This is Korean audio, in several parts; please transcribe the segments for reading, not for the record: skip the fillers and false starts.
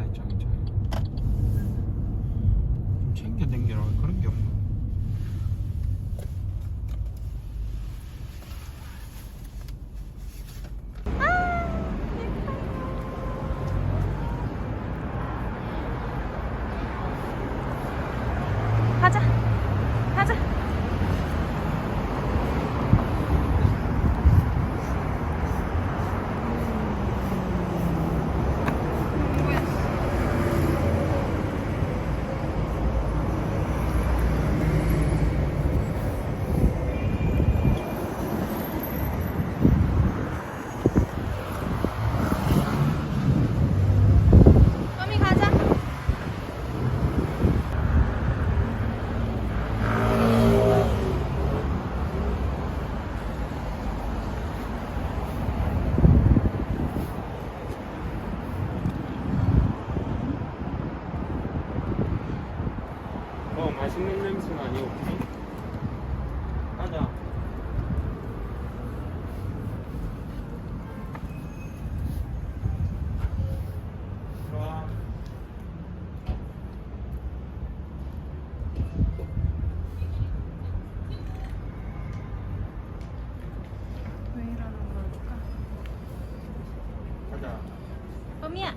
있잖아 저기 좀 챙겨 댕기라 그런 게 없나. 가자 가자. 뽀미 가자. 맛있는 냄새 나니 혹시? 가자. 들어와. 왜 이러는 걸까? 가자. 뽀미야.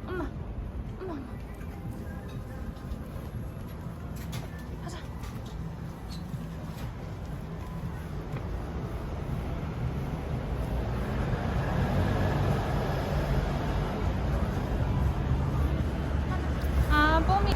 엄마 엄마 가자. 아 뽀미.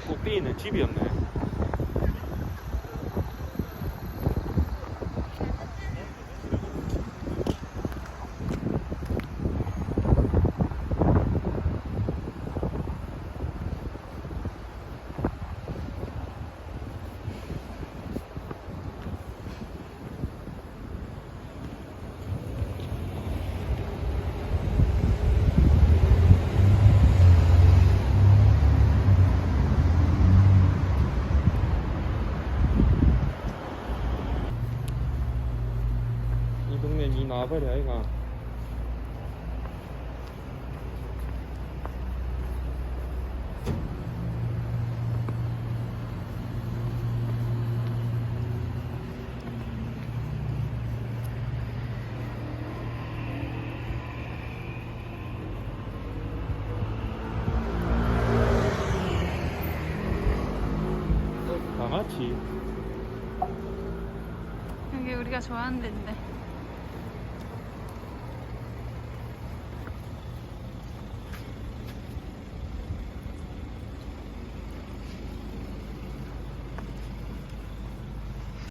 꽃비는 집이 없네. 이 동네 니 나와버려 아이가. 다 같이. 여기 우리가 좋아하는 데인데.